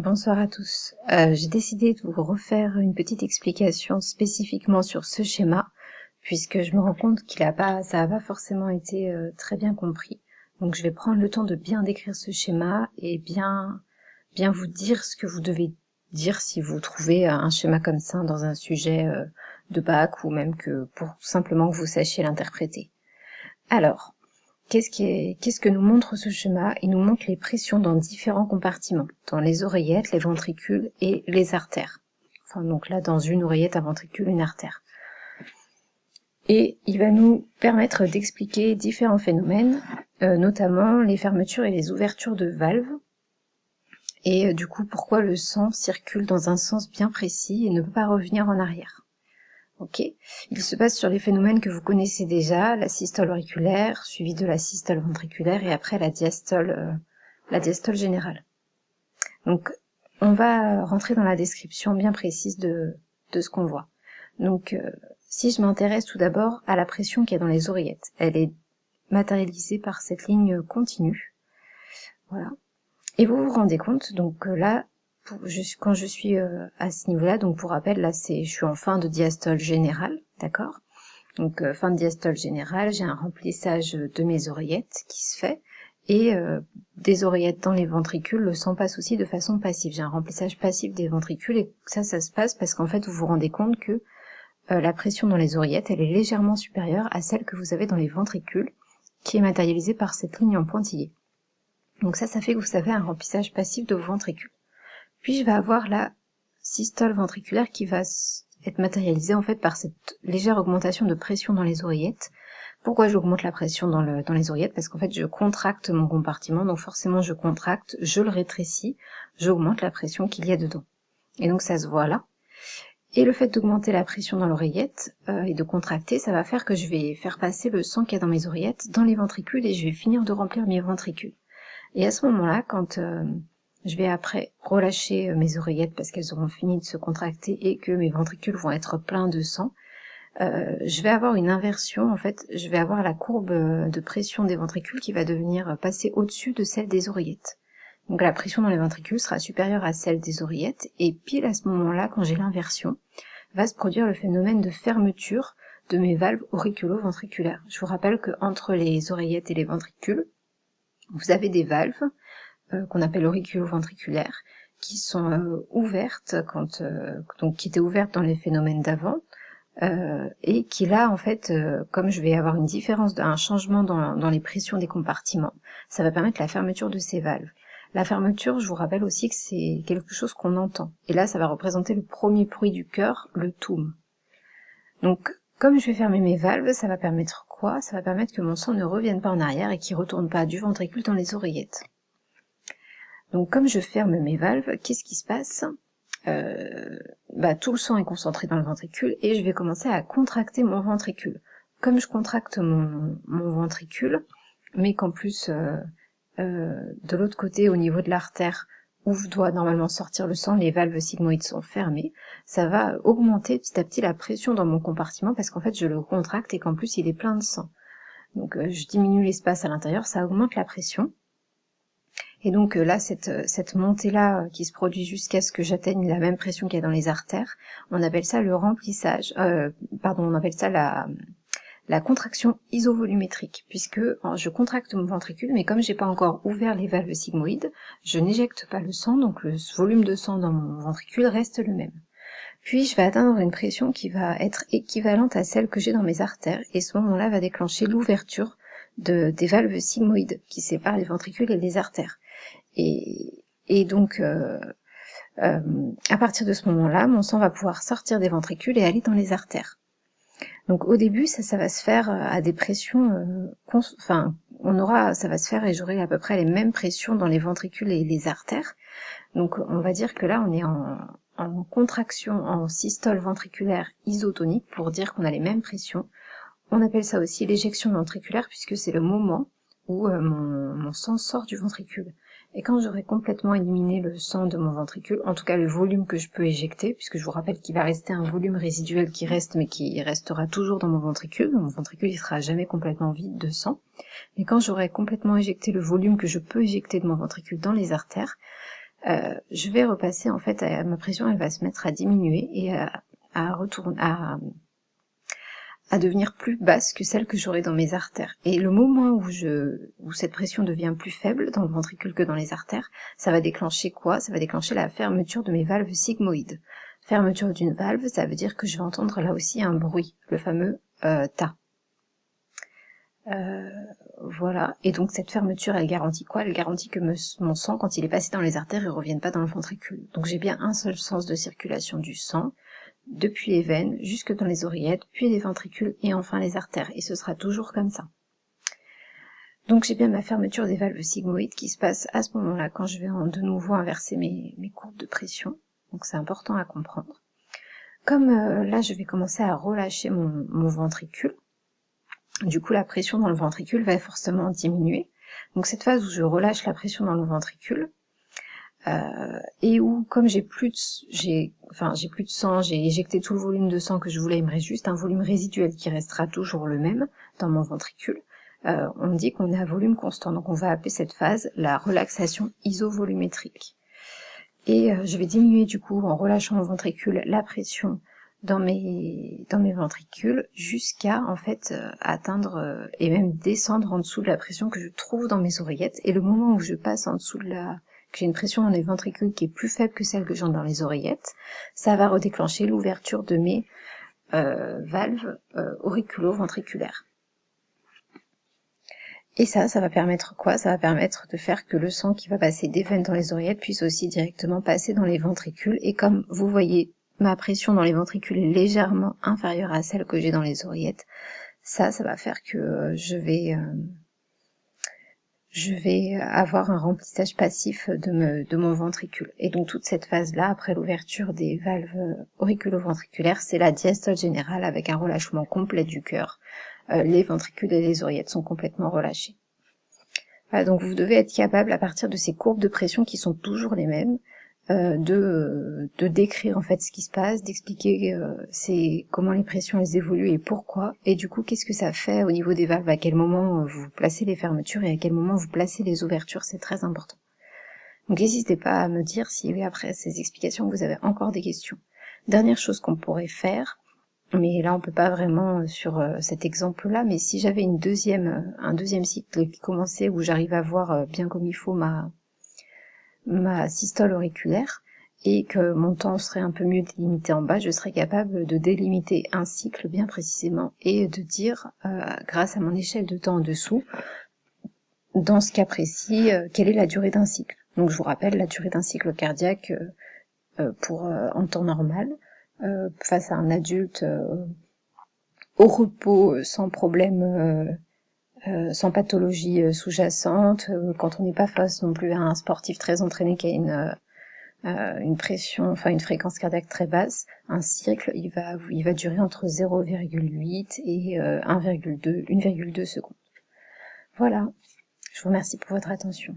Bonsoir à tous. J'ai décidé de vous refaire une petite explication spécifiquement sur ce schéma, puisque je me rends compte ça n'a pas forcément été très bien compris. Donc je vais prendre le temps de bien décrire ce schéma et bien vous dire ce que vous devez dire si vous trouvez un schéma comme ça dans un sujet de bac ou même que pour simplement que vous sachiez l'interpréter. Alors, qu'est-ce que nous montre ce schéma? Il nous montre les pressions dans différents compartiments, dans les oreillettes, les ventricules et les artères. Enfin, donc là, dans une oreillette, un ventricule, une artère. Et il va nous permettre d'expliquer différents phénomènes, notamment les fermetures et les ouvertures de valves, et du coup, pourquoi le sang circule dans un sens bien précis et ne peut pas revenir en arrière. Ok. Il se base sur les phénomènes que vous connaissez déjà, la systole auriculaire, suivie de la systole ventriculaire et après la diastole générale. Donc, on va rentrer dans la description bien précise de ce qu'on voit. Donc, si je m'intéresse tout d'abord à la pression qu'il y a dans les oreillettes, elle est matérialisée par cette ligne continue. Voilà. Et vous vous rendez compte, donc là, quand je suis à ce niveau-là, donc pour rappel, là je suis en fin de diastole générale, d'accord? Donc fin de diastole générale, j'ai un remplissage de mes oreillettes qui se fait, et des oreillettes dans les ventricules, le sang passe aussi de façon passive. J'ai un remplissage passif des ventricules, et ça se passe parce qu'en fait vous vous rendez compte que la pression dans les oreillettes, elle est légèrement supérieure à celle que vous avez dans les ventricules, qui est matérialisée par cette ligne en pointillé. Donc ça fait que vous avez un remplissage passif de vos ventricules. Puis je vais avoir la systole ventriculaire qui va être matérialisée en fait par cette légère augmentation de pression dans les oreillettes. Pourquoi j'augmente la pression dans les oreillettes? Parce qu'en fait je contracte mon compartiment, donc forcément je contracte, je le rétrécis, j'augmente la pression qu'il y a dedans. Et donc ça se voit là. Et le fait d'augmenter la pression dans l'oreillette et de contracter, ça va faire que je vais faire passer le sang qu'il y a dans mes oreillettes dans les ventricules et je vais finir de remplir mes ventricules. Et à ce moment-là, quand je vais après relâcher mes oreillettes parce qu'elles auront fini de se contracter et que mes ventricules vont être pleins de sang, je vais avoir une inversion, en fait, je vais avoir la courbe de pression des ventricules qui va devenir passer au-dessus de celle des oreillettes. Donc la pression dans les ventricules sera supérieure à celle des oreillettes, et pile à ce moment-là, quand j'ai l'inversion, va se produire le phénomène de fermeture de mes valves auriculo-ventriculaires. Je vous rappelle qu'entre les oreillettes et les ventricules, vous avez des valves qu'on appelle auriculo-ventriculaires, qui sont ouvertes donc qui étaient ouvertes dans les phénomènes d'avant, et qui là en fait, comme je vais avoir un changement dans les pressions des compartiments, ça va permettre la fermeture de ces valves. La fermeture, je vous rappelle aussi que c'est quelque chose qu'on entend, et là ça va représenter le premier bruit du cœur, le toum. Donc comme je vais fermer mes valves, ça va permettre quoi? Ça va permettre que mon sang ne revienne pas en arrière et qu'il retourne pas du ventricule dans les oreillettes. Donc comme je ferme mes valves, qu'est-ce qui se passe? Tout le sang est concentré dans le ventricule et je vais commencer à contracter mon ventricule. Comme je contracte mon ventricule, mais qu'en plus de l'autre côté, au niveau de l'artère où doit normalement sortir le sang, les valves sigmoïdes sont fermées, ça va augmenter petit à petit la pression dans mon compartiment parce qu'en fait je le contracte et qu'en plus il est plein de sang. Donc je diminue l'espace à l'intérieur, ça augmente la pression. Et donc là, cette montée-là qui se produit jusqu'à ce que j'atteigne la même pression qu'il y a dans les artères, on appelle ça le remplissage, on appelle ça la contraction isovolumétrique, puisque je contracte mon ventricule, mais comme j'ai pas encore ouvert les valves sigmoïdes, je n'éjecte pas le sang, donc le volume de sang dans mon ventricule reste le même. Puis je vais atteindre une pression qui va être équivalente à celle que j'ai dans mes artères, et ce moment-là va déclencher l'ouverture des valves sigmoïdes qui séparent les ventricules et les artères. Et donc, à partir de ce moment-là, mon sang va pouvoir sortir des ventricules et aller dans les artères. Donc au début, ça va se faire à des pressions, ça va se faire et j'aurai à peu près les mêmes pressions dans les ventricules et les artères. Donc on va dire que là, on est en contraction, en systole ventriculaire isotonique, pour dire qu'on a les mêmes pressions. On appelle ça aussi l'éjection ventriculaire, puisque c'est le moment où mon sang sort du ventricule. Et quand j'aurai complètement éliminé le sang de mon ventricule, en tout cas le volume que je peux éjecter, puisque je vous rappelle qu'il va rester un volume résiduel qui reste, mais qui restera toujours dans mon ventricule il sera jamais complètement vide de sang, mais quand j'aurai complètement éjecté le volume que je peux éjecter de mon ventricule dans les artères, je vais repasser en fait, ma pression elle va se mettre à diminuer et à retourner à devenir plus basse que celle que j'aurai dans mes artères. Et le moment où cette pression devient plus faible dans le ventricule que dans les artères, ça va déclencher quoi? Ça va déclencher la fermeture de mes valves sigmoïdes. Fermeture d'une valve, ça veut dire que je vais entendre là aussi un bruit, le fameux ta. Voilà, et donc cette fermeture, elle garantit quoi? Elle garantit que mon sang, quand il est passé dans les artères, il ne revienne pas dans le ventricule. Donc j'ai bien un seul sens de circulation du sang, depuis les veines, jusque dans les oreillettes, puis les ventricules, et enfin les artères, et ce sera toujours comme ça. Donc j'ai bien ma fermeture des valves sigmoïdes qui se passe à ce moment-là, quand je vais de nouveau inverser mes courbes de pression, donc c'est important à comprendre. Comme là je vais commencer à relâcher mon ventricule, du coup la pression dans le ventricule va forcément diminuer. Donc cette phase où je relâche la pression dans le ventricule, et où comme j'ai plus de sang, j'ai éjecté tout le volume de sang que je voulais, il me reste juste un volume résiduel qui restera toujours le même dans mon ventricule. On me dit qu'on est à volume constant, donc on va appeler cette phase la relaxation isovolumétrique. Et je vais diminuer du coup en relâchant mon ventricule la pression dans mes ventricules jusqu'à en fait atteindre et même descendre en dessous de la pression que je trouve dans mes oreillettes. Et le moment où je passe en dessous que j'ai une pression dans les ventricules qui est plus faible que celle que j'ai dans les oreillettes, ça va redéclencher l'ouverture de mes valves auriculo-ventriculaires. Et ça va permettre quoi? Ça va permettre de faire que le sang qui va passer des veines dans les oreillettes puisse aussi directement passer dans les ventricules. Et comme vous voyez, ma pression dans les ventricules est légèrement inférieure à celle que j'ai dans les oreillettes, ça va faire que je vais avoir un remplissage passif de mon ventricule. Et donc toute cette phase-là, après l'ouverture des valves auriculo-ventriculaires, c'est la diastole générale avec un relâchement complet du cœur. Les ventricules et les oreillettes sont complètement relâchés. Voilà, donc vous devez être capable, à partir de ces courbes de pression qui sont toujours les mêmes, de décrire en fait ce qui se passe, d'expliquer comment les pressions elles évoluent et pourquoi, et du coup qu'est-ce que ça fait au niveau des valves, à quel moment vous placez les fermetures et à quel moment vous placez les ouvertures, c'est très important. Donc n'hésitez pas à me dire si après ces explications vous avez encore des questions. Dernière chose qu'on pourrait faire, mais là on peut pas vraiment sur cet exemple-là, mais si j'avais un deuxième cycle qui commençait où j'arrive à voir bien comme il faut ma systole auriculaire et que mon temps serait un peu mieux délimité en bas, je serais capable de délimiter un cycle bien précisément et de dire, grâce à mon échelle de temps en dessous, dans ce cas précis, quelle est la durée d'un cycle. Donc je vous rappelle la durée d'un cycle cardiaque en temps normal, face à un adulte au repos, sans problème, sans pathologie sous-jacente, quand on n'est pas face non plus à un sportif très entraîné qui a une fréquence cardiaque très basse, un cycle il va durer entre 0,8 et 1,2 secondes. Voilà, je vous remercie pour votre attention.